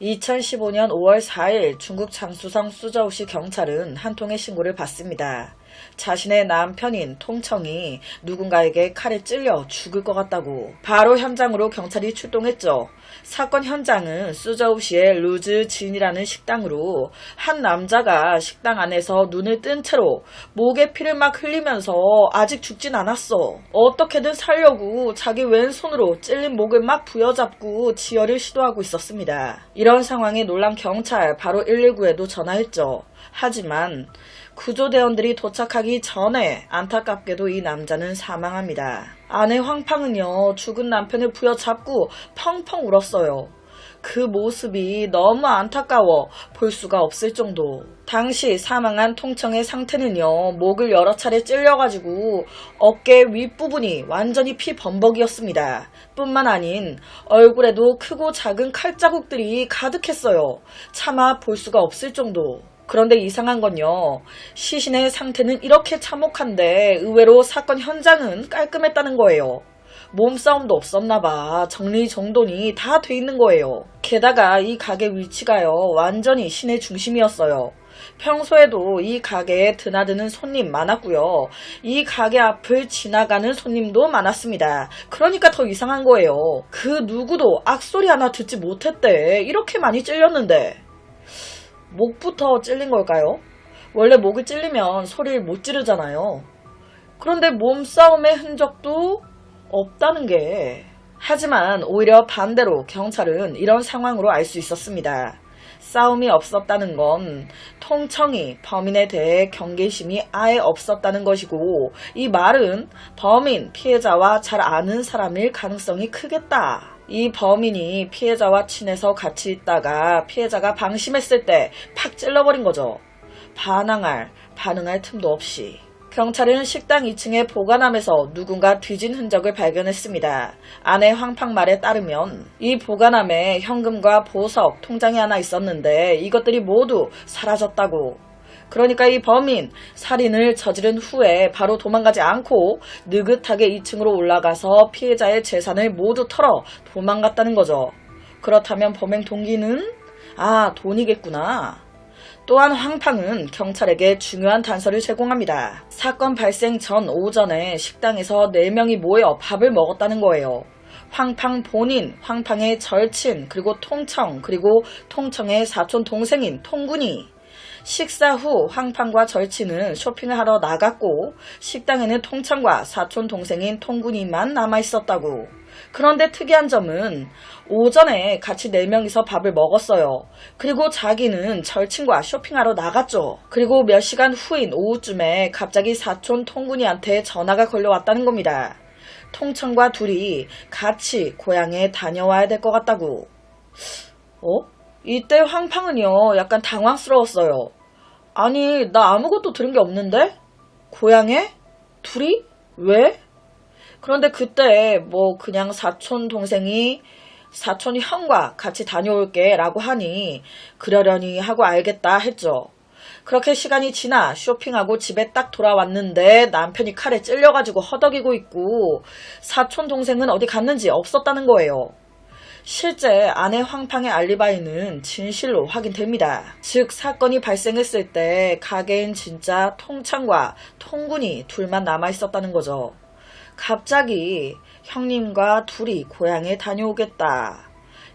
2015년 5월 4일 중국 장쑤성 수저우시 경찰은 한 통의 신고를 받습니다. 자신의 남편인 통청이 누군가에게 칼에 찔려 죽을 것 같다고. 바로 현장으로 경찰이 출동했죠. 사건 현장은 수저우시의 루즈진이라는 식당으로 한 남자가 식당 안에서 눈을 뜬 채로 목에 피를 막 흘리면서 아직 죽진 않았어. 어떻게든 살려고 자기 왼손으로 찔린 목을 막 부여잡고 지혈을 시도하고 있었습니다. 이런 상황에 놀란 경찰 바로 119에도 전화했죠. 하지만 구조대원들이 도착하기 전에 안타깝게도 이 남자는 사망합니다. 아내 황팡은요, 죽은 남편을 부여잡고 펑펑 울었어요. 그 모습이 너무 안타까워 볼 수가 없을 정도. 당시 사망한 통청의 상태는요, 목을 여러 차례 찔려가지고 어깨 윗부분이 완전히 피범벅이었습니다. 뿐만 아닌 얼굴에도 크고 작은 칼자국들이 가득했어요. 차마 볼 수가 없을 정도. 그런데 이상한 건요, 시신의 상태는 이렇게 참혹한데 의외로 사건 현장은 깔끔했다는 거예요. 몸싸움도 없었나봐. 정리정돈이 다 돼 있는 거예요. 게다가 이 가게 위치가요, 완전히 시내 중심이었어요. 평소에도 이 가게에 드나드는 손님 많았고요. 이 가게 앞을 지나가는 손님도 많았습니다. 그러니까 더 이상한 거예요. 그 누구도 악소리 하나 듣지 못했대. 이렇게 많이 찔렸는데. 목부터 찔린 걸까요? 원래 목을 찔리면 소리를 못 지르잖아요. 그런데 몸싸움의 흔적도 없다는 게. 하지만 오히려 반대로 경찰은 이런 상황으로 알 수 있었습니다. 싸움이 없었다는 건 통청이 범인에 대해 경계심이 아예 없었다는 것이고, 이 말은 범인, 피해자와 잘 아는 사람일 가능성이 크겠다. 이 범인이 피해자와 친해서 같이 있다가 피해자가 방심했을 때 팍 찔러버린 거죠. 반응할 틈도 없이. 경찰은 식당 2층의 보관함에서 누군가 뒤진 흔적을 발견했습니다. 아내 황팡 말에 따르면 이 보관함에 현금과 보석, 통장이 하나 있었는데 이것들이 모두 사라졌다고. 그러니까 이 범인, 살인을 저지른 후에 바로 도망가지 않고 느긋하게 2층으로 올라가서 피해자의 재산을 모두 털어 도망갔다는 거죠. 그렇다면 범행 동기는? 돈이겠구나. 또한 황팡은 경찰에게 중요한 단서를 제공합니다. 사건 발생 전 오전에 식당에서 4명이 모여 밥을 먹었다는 거예요. 황팡 본인, 황팡의 절친, 그리고 통청, 그리고 통청의 사촌 동생인 통군이. 식사 후 황팡과 절친은 쇼핑을 하러 나갔고 식당에는 통청과 사촌 동생인 통군이만 남아있었다고. 그런데 특이한 점은 오전에 같이 4명이서 밥을 먹었어요. 그리고 자기는 절친과 쇼핑하러 나갔죠. 그리고 몇 시간 후인 오후쯤에 갑자기 사촌 통군이한테 전화가 걸려왔다는 겁니다. 통청과 둘이 같이 고향에 다녀와야 될 것 같다고. 이때 황팡은요, 약간 당황스러웠어요. 아니, 나 아무것도 들은 게 없는데? 고향에? 둘이? 왜? 그런데 그때 그냥 사촌 동생이 사촌 형과 같이 다녀올게 라고 하니 그러려니 하고 알겠다 했죠. 그렇게 시간이 지나 쇼핑하고 집에 딱 돌아왔는데 남편이 칼에 찔려가지고 허덕이고 있고 사촌 동생은 어디 갔는지 없었다는 거예요. 실제 아내 황팡의 알리바이는 진실로 확인됩니다. 즉 사건이 발생했을 때 가게엔 진짜 통창과 통군이 둘만 남아있었다는 거죠. 갑자기 형님과 둘이 고향에 다녀오겠다.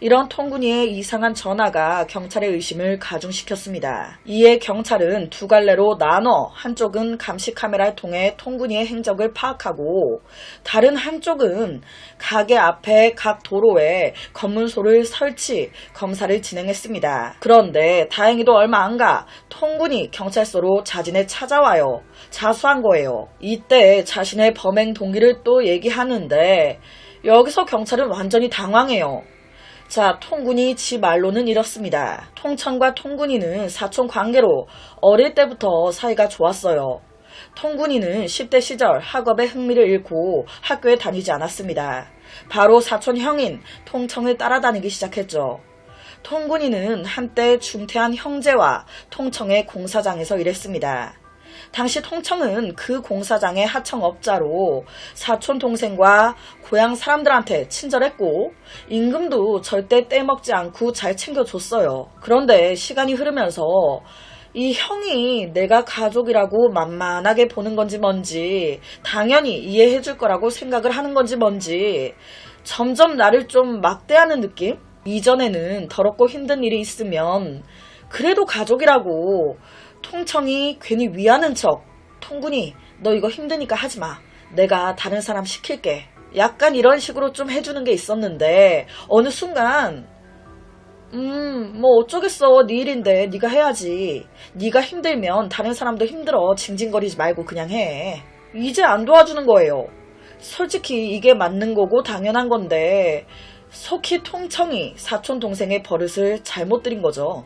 이런 통군이의 이상한 전화가 경찰의 의심을 가중시켰습니다. 이에 경찰은 두 갈래로 나눠 한쪽은 감시 카메라를 통해 통군이의 행적을 파악하고 다른 한쪽은 가게 앞에 각 도로에 검문소를 설치, 검사를 진행했습니다. 그런데 다행히도 얼마 안 가 통군이 경찰서로 자진해 찾아와요. 자수한 거예요. 이때 자신의 범행 동기를 또 얘기하는데 여기서 경찰은 완전히 당황해요. 자, 통군이 지 말로는 이렇습니다. 통청과 통군이는 사촌 관계로 어릴 때부터 사이가 좋았어요. 통군이는 10대 시절 학업에 흥미를 잃고 학교에 다니지 않았습니다. 바로 사촌 형인 통청을 따라다니기 시작했죠. 통군이는 한때 중퇴한 형제와 통청의 공사장에서 일했습니다. 당시 통청은 그 공사장의 하청업자로 사촌 동생과 고향 사람들한테 친절했고 임금도 절대 떼먹지 않고 잘 챙겨줬어요. 그런데 시간이 흐르면서 이 형이 내가 가족이라고 만만하게 보는 건지 뭔지, 당연히 이해해줄 거라고 생각을 하는 건지 뭔지 점점 나를 좀 막대하는 느낌? 이전에는 더럽고 힘든 일이 있으면 그래도 가족이라고 통청이 괜히 위하는 척, 통군이 너 이거 힘드니까 하지마, 내가 다른 사람 시킬게, 약간 이런 식으로 좀 해주는 게 있었는데 어느 순간 뭐 어쩌겠어, 네 일인데 네가 해야지, 네가 힘들면 다른 사람도 힘들어, 징징거리지 말고 그냥 해. 이제 안 도와주는 거예요. 솔직히 이게 맞는 거고 당연한 건데 속히 통청이 사촌 동생의 버릇을 잘못 들인 거죠.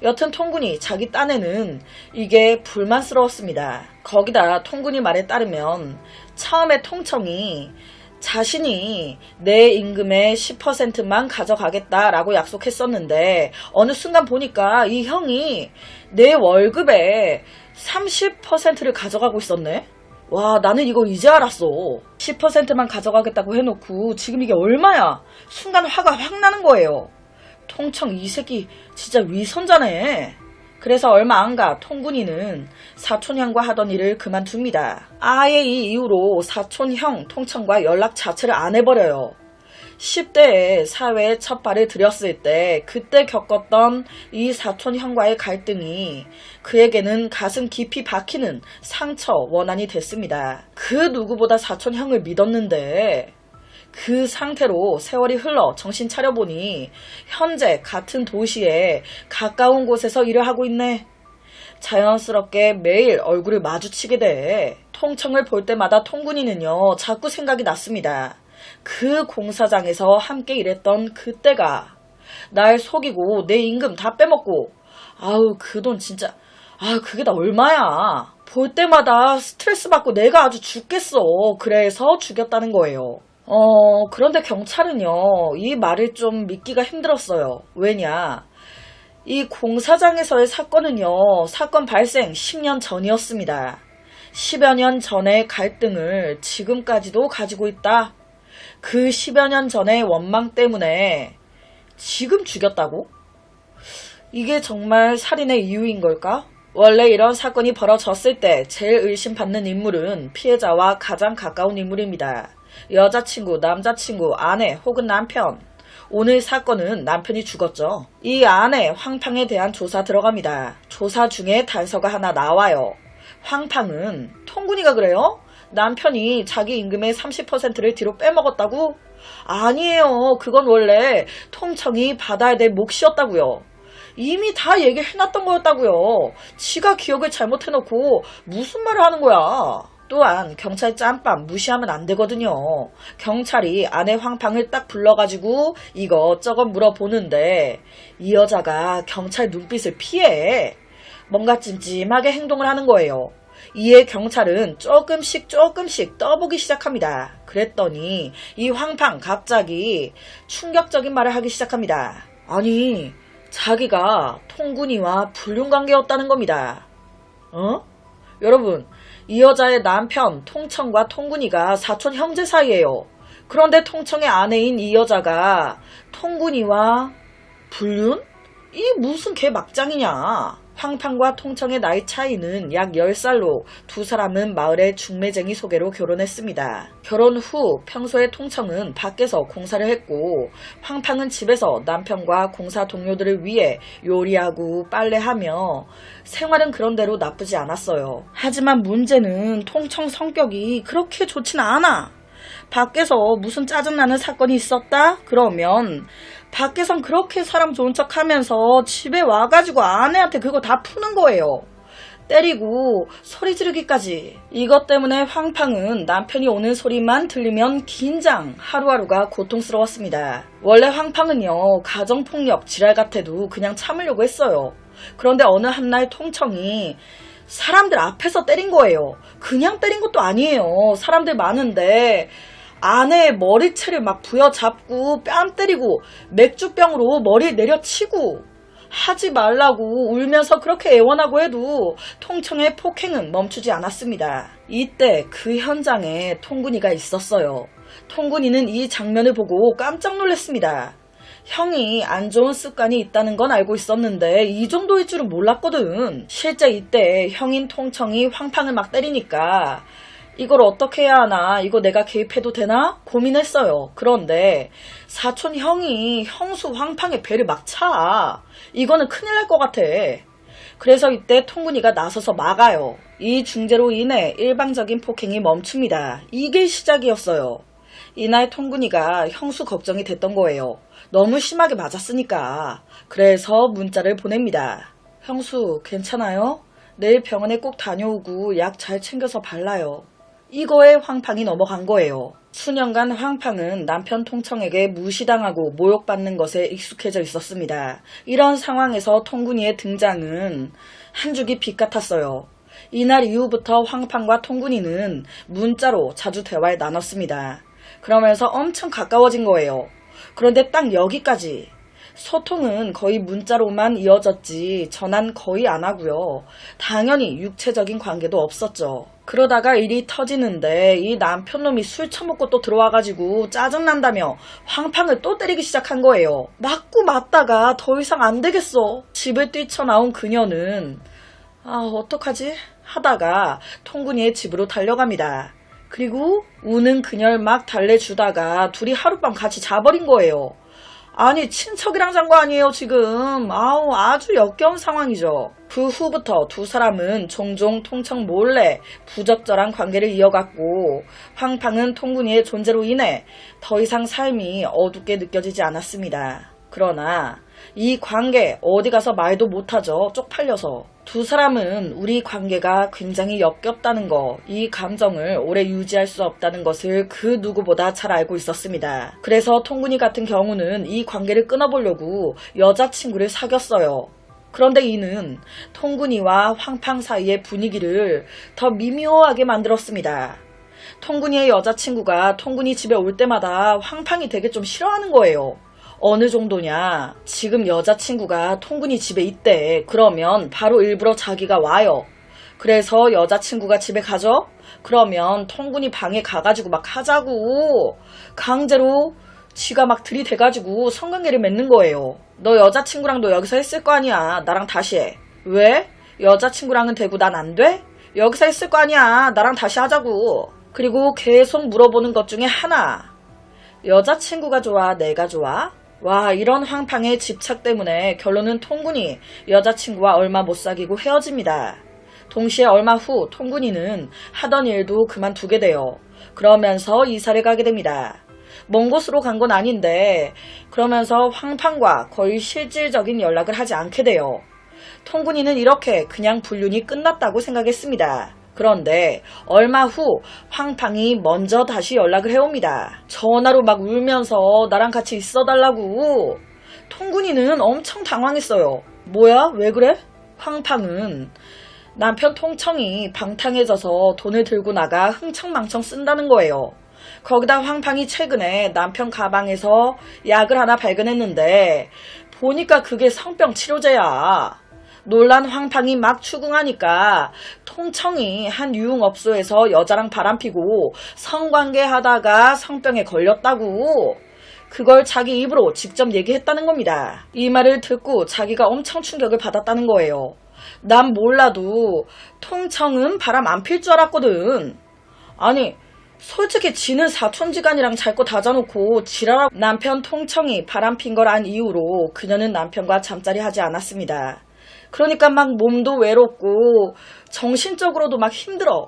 여튼 통군이 자기 딴에는 이게 불만스러웠습니다. 거기다 통군이 말에 따르면 처음에 통청이 자신이 내 임금의 10%만 가져가겠다라고 약속했었는데 어느 순간 보니까 이 형이 내 월급의 30%를 가져가고 있었네? 와, 나는 이거 이제 알았어. 10%만 가져가겠다고 해놓고 지금 이게 얼마야? 순간 화가 확 나는 거예요. 통청 이 새끼 진짜 위선자네. 그래서 얼마 안 가 통군이는 사촌형과 하던 일을 그만둡니다. 아예 이 이후로 사촌형 통청과 연락 자체를 안 해버려요. 10대에 사회에 첫 발을 들였을 때 그때 겪었던 이 사촌형과의 갈등이 그에게는 가슴 깊이 박히는 상처 원한이 됐습니다. 그 누구보다 사촌형을 믿었는데 그 상태로 세월이 흘러 정신 차려보니 현재 같은 도시에 가까운 곳에서 일을 하고 있네. 자연스럽게 매일 얼굴을 마주치게 돼. 통청을 볼 때마다 통군이는요 자꾸 생각이 났습니다. 그 공사장에서 함께 일했던 그때가, 날 속이고 내 임금 다 빼먹고, 아우 그 돈 진짜, 아 그게 다 얼마야. 볼 때마다 스트레스 받고 내가 아주 죽겠어. 그래서 죽였다는 거예요. 그런데 경찰은요, 이 말을 좀 믿기가 힘들었어요. 왜냐? 이 공사장에서의 사건은요, 사건 발생 10년 전이었습니다. 10여 년 전의 갈등을 지금까지도 가지고 있다. 그 10여 년 전의 원망 때문에 지금 죽였다고? 이게 정말 살인의 이유인 걸까? 원래 이런 사건이 벌어졌을 때 제일 의심받는 인물은 피해자와 가장 가까운 인물입니다. 여자친구, 남자친구, 아내 혹은 남편. 오늘 사건은 남편이 죽었죠. 이 아내 황팡에 대한 조사 들어갑니다. 조사 중에 단서가 하나 나와요. 황팡은 통군이가 그래요? 남편이 자기 임금의 30%를 뒤로 빼먹었다고? 아니에요. 그건 원래 통청이 받아야 될 몫이었다고요. 이미 다 얘기해놨던 거였다고요. 지가 기억을 잘못해놓고 무슨 말을 하는 거야. 또한 경찰 짬밥 무시하면 안 되거든요. 경찰이 아내 황팡을 딱 불러가지고 이것저것 물어보는데 이 여자가 경찰 눈빛을 피해 뭔가 찜찜하게 행동을 하는 거예요. 이에 경찰은 조금씩 떠보기 시작합니다. 그랬더니 이 황팡 갑자기 충격적인 말을 하기 시작합니다. 아니, 자기가 통군이와 불륜관계였다는 겁니다. 여러분, 이 여자의 남편 통청과 통군이가 사촌 형제 사이예요. 그런데 통청의 아내인 이 여자가 통군이와 불륜? 이 무슨 개막장이냐. 황팡과 통청의 나이 차이는 약 10살로 두 사람은 마을의 중매쟁이 소개로 결혼했습니다. 결혼 후 평소에 통청은 밖에서 공사를 했고 황팡은 집에서 남편과 공사 동료들을 위해 요리하고 빨래하며 생활은 그런대로 나쁘지 않았어요. 하지만 문제는 통청 성격이 그렇게 좋지는 않아. 밖에서 무슨 짜증나는 사건이 있었다? 그러면 밖에선 그렇게 사람 좋은 척 하면서 집에 와가지고 아내한테 그거 다 푸는 거예요. 때리고 소리 지르기까지. 이것 때문에 황팡은 남편이 오는 소리만 들리면 긴장, 하루하루가 고통스러웠습니다. 원래 황팡은요, 가정폭력 지랄 같아도 그냥 참으려고 했어요. 그런데 어느 한날 통청이 사람들 앞에서 때린 거예요. 그냥 때린 것도 아니에요. 사람들 많은데 아내의 머리채를 막 부여잡고 뺨 때리고 맥주병으로 머리에 내려치고, 하지 말라고 울면서 그렇게 애원하고 해도 통청의 폭행은 멈추지 않았습니다. 이때 그 현장에 통군이가 있었어요. 통군이는 이 장면을 보고 깜짝 놀랐습니다. 형이 안 좋은 습관이 있다는 건 알고 있었는데 이 정도일 줄은 몰랐거든. 실제 이때 형인 통청이 황팡을 막 때리니까 이걸 어떻게 해야 하나, 이거 내가 개입해도 되나 고민했어요. 그런데 사촌 형이 형수 황팡의 배를 막 차. 이거는 큰일 날 것 같아. 그래서 이때 통군이가 나서서 막아요. 이 중재로 인해 일방적인 폭행이 멈춥니다. 이게 시작이었어요. 이날 통군이가 형수 걱정이 됐던 거예요. 너무 심하게 맞았으니까. 그래서 문자를 보냅니다. 형수 괜찮아요? 내일 병원에 꼭 다녀오고 약 잘 챙겨서 발라요. 이거에 황팡이 넘어간 거예요. 수년간 황팡은 남편 통청에게 무시당하고 모욕받는 것에 익숙해져 있었습니다. 이런 상황에서 통군이의 등장은 한 줄기 빛 같았어요. 이날 이후부터 황팡과 통군이는 문자로 자주 대화를 나눴습니다. 그러면서 엄청 가까워진 거예요. 그런데 딱 여기까지. 소통은 거의 문자로만 이어졌지 전화는 거의 안 하고요. 당연히 육체적인 관계도 없었죠. 그러다가 일이 터지는데 이 남편놈이 술 처먹고 또 들어와가지고 짜증난다며 황팡을 또 때리기 시작한 거예요. 맞고 맞다가 더 이상 안 되겠어. 집을 뛰쳐나온 그녀는 어떡하지? 하다가 통군이의 집으로 달려갑니다. 그리고 우는 그녀를 막 달래주다가 둘이 하룻밤 같이 자버린 거예요. 아니 친척이랑 잔 거 아니에요 지금. 아주 역겨운 상황이죠. 그 후부터 두 사람은 종종 통청 몰래 부적절한 관계를 이어갔고 황팡은 통군이의 존재로 인해 더 이상 삶이 어둡게 느껴지지 않았습니다. 그러나 이 관계 어디 가서 말도 못하죠. 쪽팔려서. 두 사람은 우리 관계가 굉장히 역겹다는 거, 이 감정을 오래 유지할 수 없다는 것을 그 누구보다 잘 알고 있었습니다. 그래서 통군이 같은 경우는 이 관계를 끊어보려고 여자친구를 사귀었어요. 그런데 이는 통군이와 황팡 사이의 분위기를 더 미묘하게 만들었습니다. 통군이의 여자친구가 통군이 집에 올 때마다 황팡이 되게 좀 싫어하는 거예요. 어느 정도냐? 지금 여자친구가 통군이 집에 있대. 그러면 바로 일부러 자기가 와요. 그래서 여자친구가 집에 가죠? 그러면 통군이 방에 가가지고 막 하자고. 강제로 지가 막 들이대가지고 성관계를 맺는 거예요. 너 여자친구랑도 여기서 했을 거 아니야. 나랑 다시 해. 왜? 여자친구랑은 되고 난 안 돼? 여기서 했을 거 아니야. 나랑 다시 하자고. 그리고 계속 물어보는 것 중에 하나. 여자친구가 좋아? 내가 좋아? 와, 이런 황팡의 집착 때문에 결론은 통군이 여자친구와 얼마 못 사귀고 헤어집니다. 동시에 얼마 후 통군이는 하던 일도 그만두게 돼요. 그러면서 이사를 가게 됩니다. 먼 곳으로 간 건 아닌데 그러면서 황팡과 거의 실질적인 연락을 하지 않게 돼요. 통군이는 이렇게 그냥 불륜이 끝났다고 생각했습니다. 그런데 얼마 후 황팡이 먼저 다시 연락을 해옵니다. 전화로 막 울면서 나랑 같이 있어달라고. 통군이는 엄청 당황했어요. 뭐야? 왜 그래? 황팡은 남편 통청이 방탕해져서 돈을 들고 나가 흥청망청 쓴다는 거예요. 거기다 황팡이 최근에 남편 가방에서 약을 하나 발견했는데 보니까 그게 성병 치료제야. 놀란 황팡이 막 추궁하니까 통청이 한 유흥업소에서 여자랑 바람피고 성관계 하다가 성병에 걸렸다고. 그걸 자기 입으로 직접 얘기했다는 겁니다. 이 말을 듣고 자기가 엄청 충격을 받았다는 거예요. 난 몰라도 통청은 바람 안 필 줄 알았거든. 아니 솔직히 지는 사촌지간이랑 잘 거 다져놓고 지랄하고. 남편 통청이 바람핀 걸 안 이후로 그녀는 남편과 잠자리 하지 않았습니다. 그러니까 막 몸도 외롭고 정신적으로도 막 힘들어.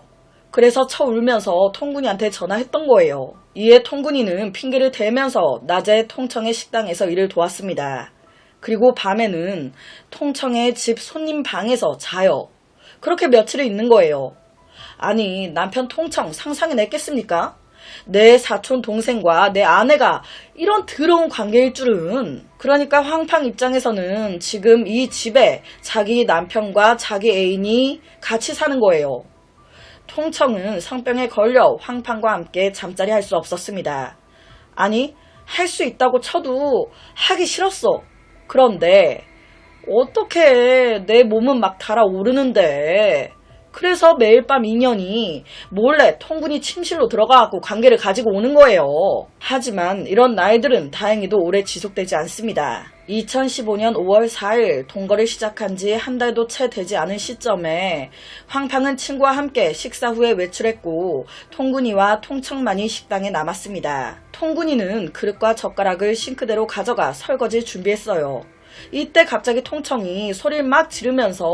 그래서 울면서 통군이한테 전화했던 거예요. 이에 통군이는 핑계를 대면서 낮에 통청의 식당에서 일을 도왔습니다. 그리고 밤에는 통청의 집 손님 방에서 자요. 그렇게 며칠을 있는 거예요. 아니 남편 통청 상상해냈겠습니까? 내 사촌 동생과 내 아내가 이런 더러운 관계일 줄은. 그러니까 황팡 입장에서는 지금 이 집에 자기 남편과 자기 애인이 같이 사는 거예요. 통청은 성병에 걸려 황팡과 함께 잠자리 할 수 없었습니다. 아니 할 수 있다고 쳐도 하기 싫었어. 그런데 어떻게 내 몸은 막 달아오르는데. 그래서 매일 밤 인연이 몰래 통군이 침실로 들어가고 관계를 가지고 오는 거예요. 하지만 이런 날들은 다행히도 오래 지속되지 않습니다. 2015년 5월 4일 동거를 시작한 지 한 달도 채 되지 않은 시점에 황팡은 친구와 함께 식사 후에 외출했고 통군이와 통청만이 식당에 남았습니다. 통군이는 그릇과 젓가락을 싱크대로 가져가 설거지 준비했어요. 이때 갑자기 통청이 소리를 막 지르면서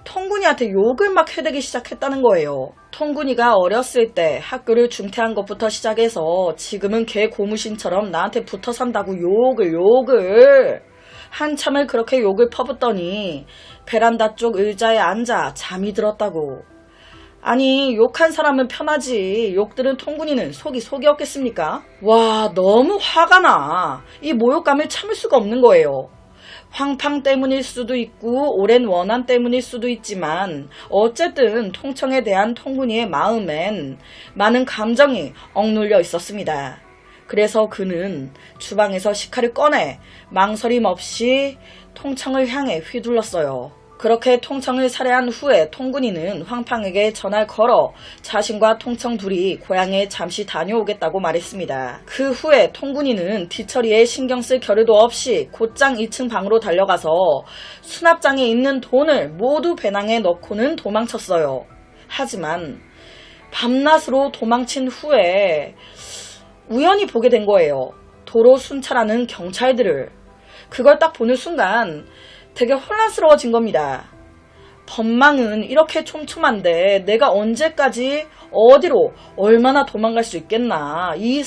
통군이한테 욕을 막 해대기 시작했다는 거예요. 통군이가 어렸을 때 학교를 중퇴한 것부터 시작해서 지금은 개 고무신처럼 나한테 붙어 산다고 욕을 한참을 그렇게 욕을 퍼붓더니 베란다 쪽 의자에 앉아 잠이 들었다고. 아니, 욕한 사람은 편하지 욕들은 통군이는 속이었겠습니까? 와, 너무 화가 나. 이 모욕감을 참을 수가 없는 거예요. 황팡 때문일 수도 있고 오랜 원한 때문일 수도 있지만 어쨌든 통청에 대한 통군이의 마음엔 많은 감정이 억눌려 있었습니다. 그래서 그는 주방에서 식칼을 꺼내 망설임 없이 통청을 향해 휘둘렀어요. 그렇게 통청을 살해한 후에 통군이는 황팡에게 전화를 걸어 자신과 통청 둘이 고향에 잠시 다녀오겠다고 말했습니다. 그 후에 통군이는 뒤처리에 신경 쓸 겨를도 없이 곧장 2층 방으로 달려가서 수납장에 있는 돈을 모두 배낭에 넣고는 도망쳤어요. 하지만 밤낮으로 도망친 후에 우연히 보게 된 거예요. 도로 순찰하는 경찰들을. 그걸 딱 보는 순간 되게 혼란스러워진 겁니다. 법망은 이렇게 촘촘한데 내가 언제까지 어디로 얼마나 도망갈 수 있겠나. 이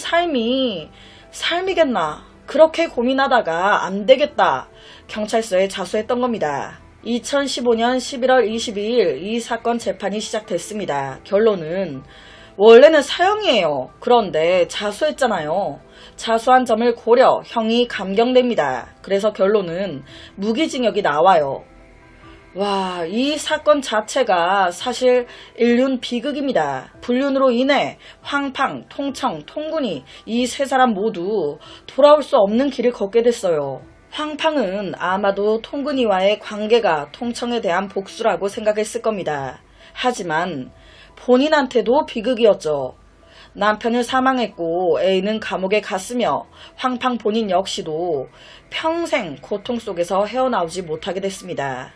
삶이겠나. 그렇게 고민하다가 안 되겠다. 경찰서에 자수했던 겁니다. 2015년 11월 22일 이 사건 재판이 시작됐습니다. 결론은 원래는 사형이에요. 그런데 자수했잖아요. 자수한 점을 고려 형이 감경됩니다. 그래서 결론은 무기징역이 나와요. 와, 이 사건 자체가 사실 인륜 비극입니다. 불륜으로 인해 황팡, 통청, 통군이 이 세 사람 모두 돌아올 수 없는 길을 걷게 됐어요. 황팡은 아마도 통군이와의 관계가 통청에 대한 복수라고 생각했을 겁니다. 하지만 본인한테도 비극이었죠. 남편은 사망했고 애인은 감옥에 갔으며 황팡 본인 역시도 평생 고통 속에서 헤어나오지 못하게 됐습니다.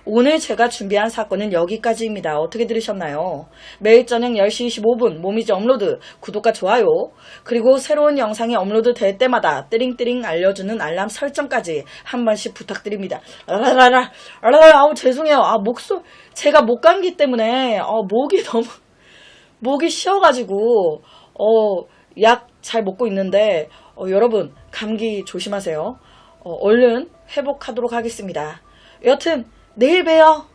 오늘 제가 준비한 사건은 여기까지입니다. 어떻게 들으셨나요? 매일 저녁 10시 25분 모미지 업로드, 구독과 좋아요, 그리고 새로운 영상이 업로드 될 때마다 띠링띠링 알려주는 알람 설정까지 한 번씩 부탁드립니다. 아우 죄송해요. 제가 목감기 때문에 목이 쉬어가지고 약 잘 먹고 있는데 여러분 감기 조심하세요. 얼른 회복하도록 하겠습니다. 여튼 내일 봬요.